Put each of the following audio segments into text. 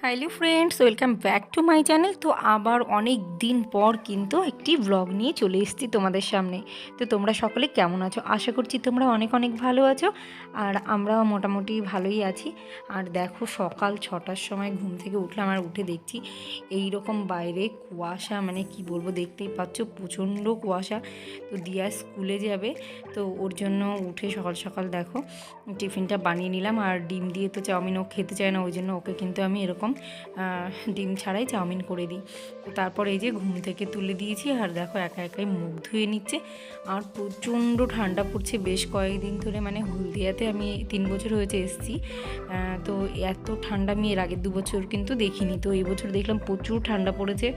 Hello friends, welcome back to my channel. তো আবার অনেক দিন পর কিন্তু একটি ব্লগ নিয়ে চলে এসেছি তোমাদের সামনে। তো তোমরা সকলে কেমন আছো? আশা করছি তোমরা অনেক অনেক ভালো আছো, আর আমরাও মোটামুটি ভালোই আছি। আর দেখো, সকাল 6টার সময় ঘুম থেকে উঠলাম, আর উঠে দেখছি এই রকম বাইরে কুয়াশা, মানে কি বলবো, দেখতেই পাচ্ছ প্রচণ্ড কুয়াশা। তো দিয়া স্কুলে যাবে, তো ওর জন্য উঠে সকাল সকাল দেখো টিফিনটা বানিয়ে নিলাম। আর ডিম দিয়ে তো চাউমিন ও খেতে চায় না, ওই জন্য ওকে কিন্তু আমি এরকম ডিম ছাড়াই চাউমিন করে দিই। তো তারপর এই যে ঘুম থেকে তুলে দিয়েছি, আর দেখো একা একাই মুখ ধুয়ে নিচ্ছে। আর প্রচণ্ড ঠান্ডা পড়ছে বেশ কয়েকদিন ধরে, মানে হলদিয়াতে আমি 3 বছর হয়েছে এসেছি। তো এত ঠান্ডা আমি এর আগের 2 বছর কিন্তু দেখিনি। তো এই বছর দেখলাম প্রচুর ঠান্ডা পড়েছে,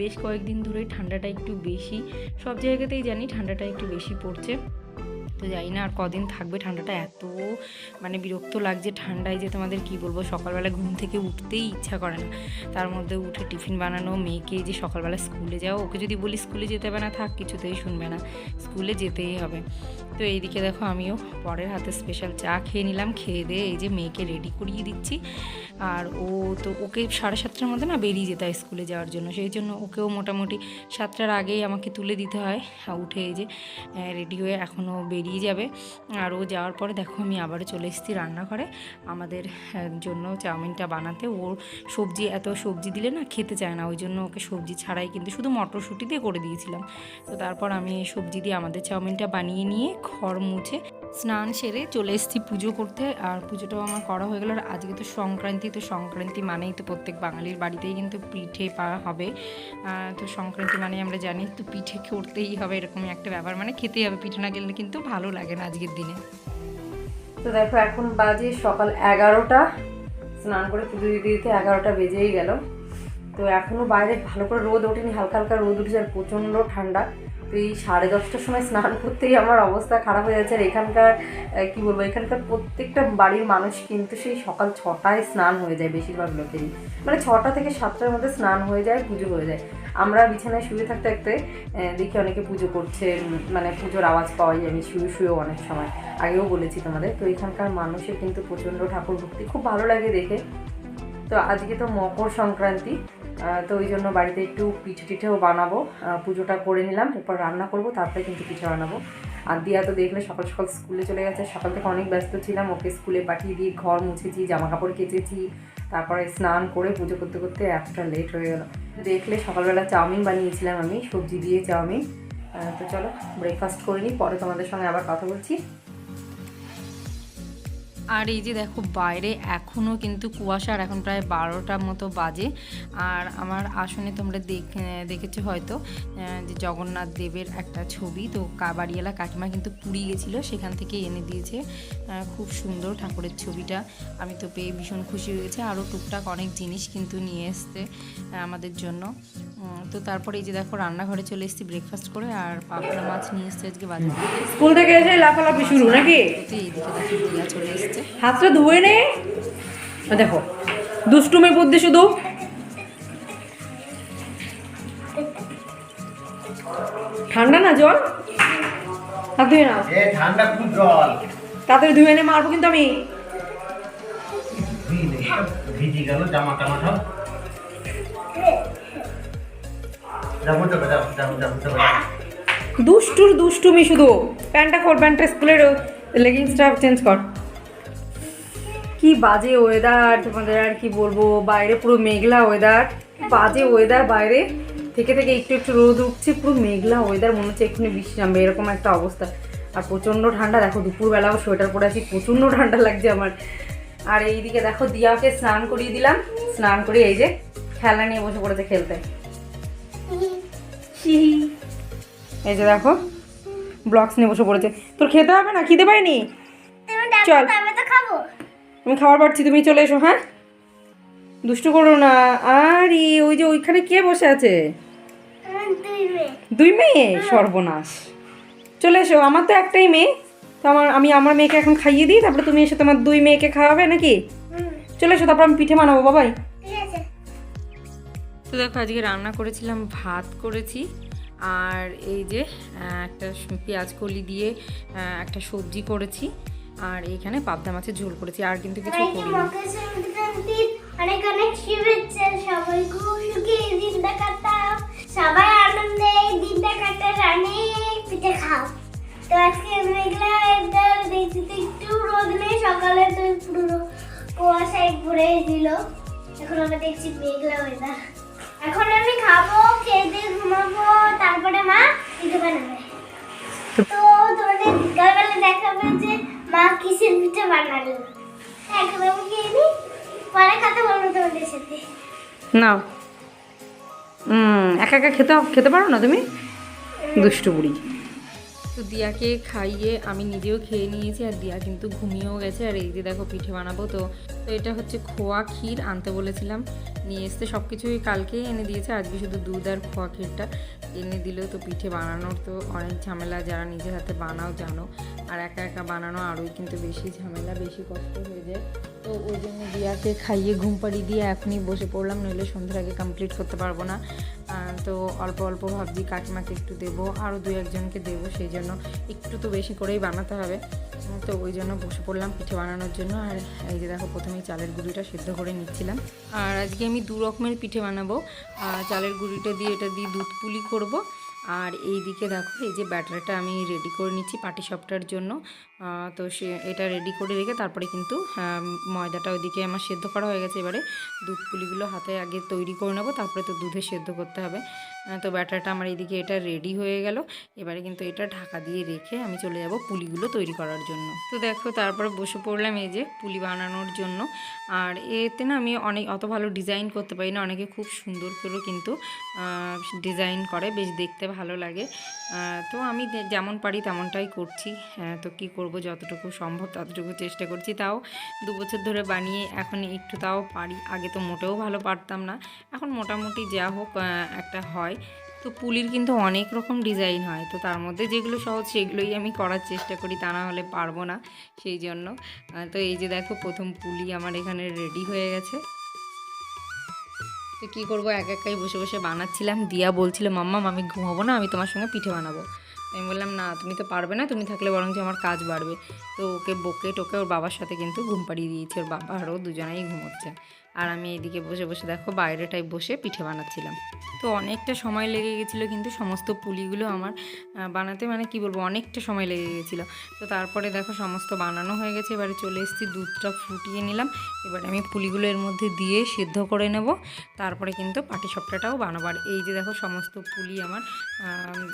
বেশ কয়েকদিন ধরে ঠান্ডাটা একটু বেশি। সব জায়গাতেই জানি ঠান্ডাটা একটু বেশি পড়ছে। তো জানি না আর কদিন থাকবে ঠান্ডাটা। এত মানে বিরক্ত লাগছে ঠান্ডায় যে তোমাদের কি বলবো। সকালবেলা ঘুম থেকে উঠতেই ইচ্ছা করে না, তার মধ্যে উঠে টিফিন বানানো, মেয়েকে যে সকালবেলা স্কুলে যাও, ওকে যদি বলি স্কুলে যেতে হবে না, থাক, কিছুতেই শুনবে না, স্কুলে যেতেই হবে। তো এইদিকে দেখো আমিও পরের হাতে স্পেশাল চা খেয়ে নিলাম। খেয়ে দিয়ে এই যে মেয়েকে রেডি করিয়ে দিচ্ছি। আর ও তো ওকে 7:30টার মধ্যে না বেরিয়ে যেতে হয় স্কুলে যাওয়ার জন্য, সেই জন্য ওকেও মোটামুটি 7টার আগেই আমাকে তুলে দিতে হয়। উঠে এই যে রেডি হয়ে এখনও বেরিয়ে যাবে। আর ও যাওয়ার পরে দেখো আমি আবারও চলে এসেছি রান্নাঘরে আমাদের জন্য চাউমিনটা বানাতে। ওর এত সবজি দিলে না খেতে চায় না, ওই জন্য ওকে সবজি ছাড়াই কিন্তু শুধু মটরশুঁটি দিয়ে করে দিয়েছিলাম। তো তারপর আমি সবজি দিয়ে আমাদের চাউমিনটা বানিয়ে নিয়ে ঘর মুছে স্নান সেরে চলে এসেছি পুজো করতে। আর পুজোটাও আমার করা হয়ে গেল। আর আজকে তো সংক্রান্তি, তো সংক্রান্তি মানেই তো প্রত্যেক বাঙালির বাড়িতেই কিন্তু পিঠে পাওয়া হবে। তো সংক্রান্তি মানে আমরা জানি তো পিঠে করতেই হবে, এরকমই একটা ব্যাপার, মানে খেতেই হবে, পিঠে না গেলে কিন্তু ভালো লাগে না আজকের দিনে। তো দেখো এখন বাজে সকাল 11টা, স্নান করে পুজো দিতে দিতে 11টা বেজেই গেল। তো এখনও বাইরে ভালো করে রোদ ওঠেনি, হালকা হালকা রোদ উঠেছে, আর প্রচণ্ড ঠান্ডা। তো এই 10:30টার সময় স্নান করতেই আমার অবস্থা খারাপ হয়ে যাচ্ছে। আর এখানকার কী বলবো, এখানকার প্রত্যেকটা বাড়ির মানুষ কিন্তু সেই সকাল 6টায় স্নান হয়ে যায় বেশিরভাগ লোকেরই, মানে 6টা থেকে 7টার মধ্যে স্নান হয়ে যায়, পুজো হয়ে যায়। আমরা বিছানায় শুয়ে থাকতে থাকতে দেখি অনেকে পুজো করছে, মানে পুজোর আওয়াজ পাওয়া যায়, আমি শুয়েও অনেক সময়, আগেও বলেছি তোমাদের। তো এখানকার মানুষের কিন্তু প্রচণ্ড ঠাকুর ভক্তি, খুব ভালো লাগে দেখে। তো আজকে তো মকর সংক্রান্তি, তো ওই জন্য বাড়িতে একটু পিঠেও বানাবো। পুজোটা করে নিলাম, এরপর রান্না করব, তারপরে কিন্তু পিঠে বানাবো। আর দিয়া তো দেখলে সকাল সকাল স্কুলে চলে গেছে। সকাল থেকে অনেক ব্যস্ত ছিলাম, ওকে স্কুলে পাঠিয়ে দিয়ে ঘর মুছেছি, জামা কাপড় কেচেছি, তারপরে স্নান করে পুজো করতে করতে এতটা লেট হয়ে গেল। দেখলে সকালবেলা চাউমিন বানিয়েছিলাম আমি, সবজি দিয়ে চাউমিন। তো চলো ব্রেকফাস্ট করে নিই, পরে তোমাদের সঙ্গে আবার কথা বলছি। আর এই যে দেখো বাইরে এখনও কিন্তু কুয়াশা, আর এখন প্রায় 12টার মতো বাজে। আর আমার আসনে তোমরা দেখেছো হয়তো যে জগন্নাথ দেবের একটা ছবি, তো বাড়িওয়ালা কাকিমা কিন্তু পুরী গেছিলো, সেখান থেকে এনে দিয়েছে। খুব সুন্দর ঠাকুরের ছবিটা, আমি তো পেয়ে ভীষণ খুশি হয়েছে। আরও টুকটাক অনেক জিনিস কিন্তু নিয়ে এসছে আমাদের জন্য। তো তারপরে এই যে দেখো রান্নাঘরে চলে এসেছি ব্রেকফাস্ট করে, আর পাবদা মাছ নিয়ে এসছে আজকে বাজার থেকে। স্কুল থেকে এসে লাফালাফি শুরু নাকি? এইদিকে দেখো দিয়া চলে এসছে, হাতটা ধুয়ে নে। দেখো দুষ্টুমি বুদ্ধি শুধু। ঠান্ডা না জল, হাত ধুয়ে নাও। ঠান্ডা খুব জল, তাড়াতাড়ি ধুয়ে নে, মারবো কিন্তু আমি। ভিজে গেল জামা টামা সব। দুষ্টুমি শুধু। প্যান্টটা খোল, প্যান্টটা স্কুলের লেগিংসটা চেঞ্জ কর। কি বাজে ওয়েদার তোমাদের, আর কি বলবো। বাইরে পুরো মেঘলা ওয়েদার, বাজে ওয়েদার। বাইরে থেকে থেকে একটু একটু রোদ উঠছে, পুরো মেঘলা ওয়েদার, মনে হচ্ছে এক্ষুনি বৃষ্টি নামবে, এরকম একটা অবস্থা। আর প্রচণ্ড ঠান্ডা, দেখো দুপুরবেলাও সোয়েটার পরে আছি, প্রচণ্ড ঠান্ডা লাগছে আমার। আর এইদিকে দেখো দিয়াকে স্নান করিয়ে দিলাম, স্নান করিয়ে এই যে খেলা নিয়ে বসে পড়েছে খেলতে। এই যে দেখো ব্লকস নিয়ে বসে পড়েছে। তোর খেতে হবে না? খিদে পাইনি? চল, আমি খাবার পাচ্ছি, তুমি চলে এসো। হ্যাঁ, দুষ্টু করো না। আর ওই যে ওইখানে কে বসে আছে? 2 মেয়ে? সর্বনাশ। চলে এসো, আমার তো একটাই মেয়ে, তো আমি আমার মেয়েকে এখন খাইয়ে দিই, তারপরে তুমি এসে তোমার 2 মেয়েকে খাওয়াবে নাকি? চলে এসো, তারপর আমি পিঠে বানাবো বাবাই। তো দেখো আজকে রান্না করেছিলাম, ভাত করেছি, আর এই যে একটা পেঁয়াজ কলি দিয়ে একটা সবজি করেছি, আর এইখানে পাবদা মাছের ঝোল করেছি, আর কিন্তু কিছু করিনি। ওই খুশকি এই দিনটা কাটতাম, সবাই আনন্দে এই দিনটা কাটার, অনেক পিঠে খাও। তো আজকে মেঘলা ওয়েদার, দেখছি তো একটু রোদ নেই, সকালে তো পুরো কুয়াশায় ভরে দিল, এখন আমরা দেখছি মেঘলা ওয়েদার। এখন আমি খাবো, খেয়ে দিয়ে ঘুমাবো, তারপরে মা পিঠে বানাবে। তো তোমাদের বিকালবেলা দেখাবে যে মা কিসের পিঠে বানালো। এখন আমি খেয়ে নিই, পরে কথা বলবো তোমাদের সাথে। নাও। একা একা খেতে পারো না তুমি, দুষ্টু বুড়ি। তো দিয়াকে খাইয়ে আমি নিজেও খেয়ে নিয়েছি, আর দিয়া কিন্তু ঘুমিয়েও গেছে। আর এই যে দেখো পিঠে বানাবো। তো এটা হচ্ছে খোয়া ক্ষীর আনতে বলেছিলাম, নিয়ে এসতে সব কিছুই কালকেই এনে দিয়েছে, আজকে শুধু দুধ আর খোয়া ক্ষীরটা এনে দিল। তো পিঠে বানানোর তো অনেক ঝামেলা, যারা নিজের হাতে বানাও জানো, আর একা একা বানানো আরোই কিন্তু বেশি ঝামেলা, বেশি কষ্ট হয়ে যায়। তো ওই জন্য দিয়াকে খাইয়ে ঘুম পাড়িয়ে দিয়ে এখনই বসে পড়লাম, নইলে সন্ধ্যের আগে কমপ্লিট করতে পারবো না। তো অল্প অল্প ভাবছি কাকিমাকে একটু দেবো, আরও 2-1জনকে দেবো, সেই জন্য একটু তো বেশি করেই বানাতে হবে। তো ওই জন্য বসে পড়লাম পিঠে বানানোর জন্য। আর এই যে দেখো প্রথমেই চালের গুঁড়িটা সিদ্ধ করে নিচ্ছিলাম। আর আজকে আমি 2 রকমের পিঠে বানাবো। চালের গুঁড়িটা দিয়ে এটা দিয়ে দুধ পুলি করব। আর এই দিকে দেখো এই যে ব্যাটারটা আমি রেডি করে নিচ্ছি পাটিসাপটার জন্য। তো এটা রেডি করে রেখে তারপরে কিন্তু ময়দাটা ওইদিকে আমার সেদ্ধ করা হয়ে গেছে। এবারে দুধ পুলিগুলো হাতে আগে তৈরি করে নেবো, তারপরে তো দুধে সেদ্ধ করতে হবে। তো ব্যাটারটা আমার এইদিকে এটা রেডি হয়ে গেল। এবারে কিন্তু এটা ঢাকা দিয়ে রেখে আমি চলে যাব পুলিগুলো তৈরি করার জন্য। তো দেখো তারপরে বসে পড়লাম এই যে পুলি বানানোর জন্য। আর এতে না আমি অত ভালো ডিজাইন করতে পারি না, অনেকে খুব সুন্দর করে কিন্তু ডিজাইন করে, বেশ দেখতে ভালো লাগে। তো আমি যেমন পারি তেমনটাই করছি। তো কি করব, যতটুকু সম্ভব ততটুকু চেষ্টা করছি। তাও 2 বছর ধরে বানিয়ে এখন একটু তাও পারি, আগে তো মোটেও ভালো পারতাম না, এখন মোটামুটি যা হোক একটা হয়। তো পুলির কিন্তু অনেক রকম ডিজাইন হয়, তো তার মধ্যে যেগুলো সহজ সেগুলোই আমি করার চেষ্টা করি, তা না হলে পারবো না, সেই জন্য। তো এই যে দেখো প্রথম পুলি আমার এখানে রেডি হয়ে গেছে। তো কী করবো, একাই বসে বসে বানাচ্ছিলাম। দিয়া বলছিল মাম্মা আমি ঘুমাবো না, আমি তোমার সঙ্গে পিঠে বানাবো। আমি বললাম না, তুমি তো পারবে না, তুমি থাকলে বরঞ্চ আমার কাজ বাড়বে। তো ওকে বকে টোকে ওর বাবার সাথে কিন্তু ঘুম পাড়িয়ে দিয়েছি, ওর বাবা আরও দুজনেই ঘুমোচ্ছে। আর আমি এইদিকে বসে বসে দেখো বাইরেটায় বসে পিঠে বানাচ্ছিলাম। তো অনেকটা সময় লেগে গেছিলো কিন্তু সমস্ত পুলিগুলো আমার বানাতে, মানে কি বলবো, অনেকটা সময় লেগে গেছিলো। তো তারপরে দেখো সমস্ত বানানো হয়ে গেছে, এবারে চলে এসেছি, দুধটা ফুটিয়ে নিলাম। এবারে আমি পুলিগুলো এর মধ্যে দিয়ে সিদ্ধ করে নেব, তারপরে কিন্তু পাটিসাপটাটাও বানাবো। আর এই যে দেখো সমস্ত পুলি আমার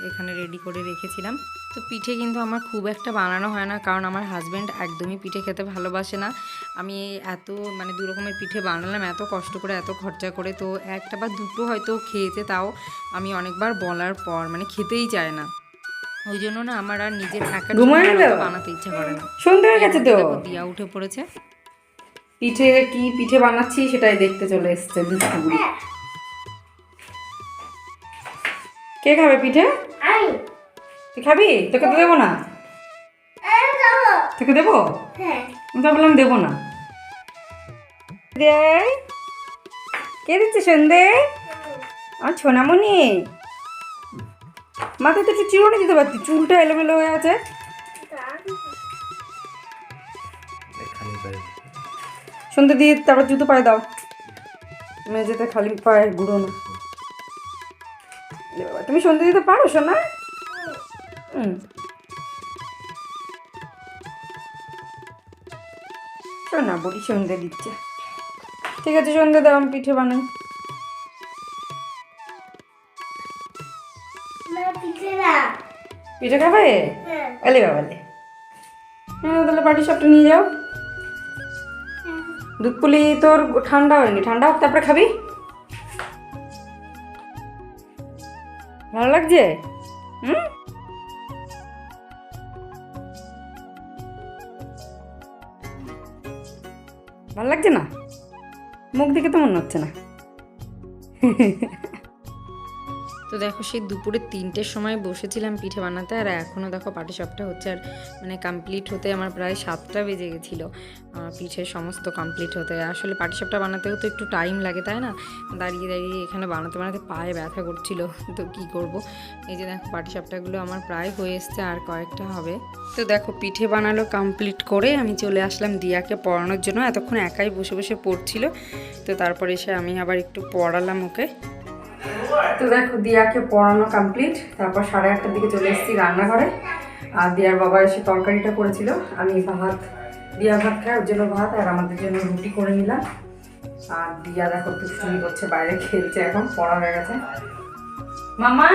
এখানে রেডি করে রেখেছিলাম। তো পিঠে কিন্তু আমার খুব একটা বানানো হয় না, কারণ আমার হাজব্যান্ড একদমই পিঠে খেতে ভালোবাসে না। আমি এত 2 রকমের পিঠে বানালাম এত কষ্ট করে, এত খরচা করে, তো একটা বা দুটো হয়তো খেয়েছে, তাও আমি অনেকবার বলার পর খেতেই চায় না। ওই জন্য না আমার আর নিজের একা বানাতে ইচ্ছা করে না। সন্ধ্যা হয়ে গেছে তো, দিয়া উঠে পড়েছে, পিঠে বানাচ্ছি সেটাই দেখতে চলে এসছে দুষ্টু বুড়ি। কে খাবে পিঠে? তুই খাবি? তোকে তো দেবো না। তোকে দেবো? আমি তো বললাম দেবো না। কে দিচ্ছে সন্ধে? আমার ছোনামণি, মাথায় তো একটু চিরুনি দিতে পারতি, চুলটা এলোমেলো হয়ে আছে। সন্ধে দিয়ে তারপর জুতো পায়ে দাও, মেঝেতে খালি পায়ে ঘুরো না। তুমি সন্ধে দিতে পারো সোনা? সোনা বড়ি সন্ধে দিচ্ছে। ঠিক আছে সন্ধে দাও, আমি পিঠে বানাই। পিঠে খাবে? এলে বাবালে, হ্যাঁ তাহলে পাটিসাপটা নিয়ে যাও। দুধ পুলি তোর ঠান্ডা হয়নি, ঠান্ডা হোক তারপরে খাবি। ভালো লাগছে? ভালো লাগছে না? মুখ দেখে তো মনে হচ্ছে না। তো দেখো সেই দুপুরে 3টের সময় বসেছিলাম পিঠে বানাতে, আর এখনও দেখো পাটিসাপটা হচ্ছে, আর মানে কমপ্লিট হতে আমার প্রায় 7টা বেজে গেছিলো পিঠে সমস্ত কমপ্লিট হতে। আসলে পাটিসাপটা বানাতেও তো একটু টাইম লাগে, তাই না? দাঁড়িয়ে দাঁড়িয়ে এখানে বানাতে বানাতে পায়ে ব্যথা করছিল, তো কি করব। এই যে দেখো পাটিসাপটাগুলো আমার প্রায় হয়ে এসছে, আর কয়েকটা হবে। তো দেখো পিঠে বানালো কমপ্লিট করে আমি চলে আসলাম দিয়াকে পড়ানোর জন্য। এতক্ষণ একাই বসে বসে পড়ছিল, তো তারপরে এসে আমি আবার একটু পড়ালাম ওকে। তো দেখো দিয়াকে পড়ানো কমপ্লিট, তারপর 8:30টার দিকে চলে এসেছি রান্নাঘরে। আর দিয়ার বাবা এসে তরকারিটা করেছিল, আমি ভাত, দিয়া ভাত খায় ওর জন্য ভাত, আর আমাদের জন্য রুটি করে নিলাম। আর দিয়া দেখো দুষ্টুমি করছে, বাইরে খেলছে, এখন পড়া হয়ে গেছে। মামা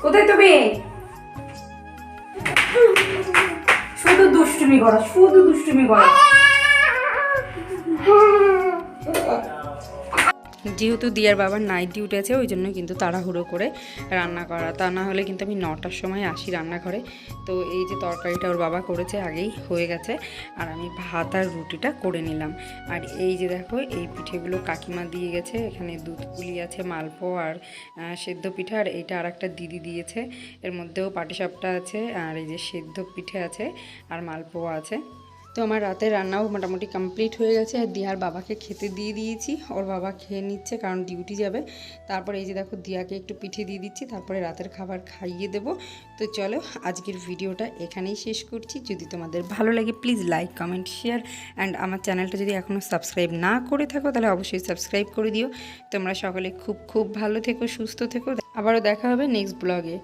কোথায় তুমি? শুধু দুষ্টুমি করা, শুধু দুষ্টুমি করা। যেহেতু দিয়ার বাবার নাইট ডিউটি আছে, ওই জন্য কিন্তু তাড়াহুড়ো করে রান্না করা, তা না হলে কিন্তু আমি 9টার সময় আসি রান্নাঘরে। তো এই যে তরকারিটা ওর বাবা করেছে, আগেই হয়ে গেছে, আর আমি ভাত আর রুটিটা করে নিলাম। আর এই যে দেখো এই পিঠেগুলো কাকিমা দিয়ে গেছে, এখানে দুধ পুলি আছে, মালপো আর সেদ্ধ পিঠা, আর এইটা আর একটা দিদি দিয়েছে, এর মধ্যেও পাটিসাপটা আছে, আর এই যে সেদ্ধ পিঠে আছে, আর মালপো আছে। তো আমার রাতের রান্নাও মোটামুটি কমপ্লিট হয়ে গেছে, আর দিয়ার বাবাকে খেতে দিয়ে দিয়েছি, ওর বাবা খেয়ে নিচ্ছে কারণ ডিউটি যাবে। তারপরে এই যে দেখো দিয়াকে একটু পিঠে দিয়ে দিচ্ছি, তারপরে রাতের খাবার খাইয়ে দেবো। তো চলো আজকের ভিডিওটা এখানেই শেষ করছি। যদি তোমাদের ভালো লাগে please like, comment, share, and আমার চ্যানেলটা যদি এখনও সাবস্ক্রাইব না করে থাকো তাহলে অবশ্যই সাবস্ক্রাইব করে দিও। তোমরা সকলে খুব খুব ভালো থেকো, সুস্থ থেকো। আবারও দেখা হবে নেক্সট ব্লগে।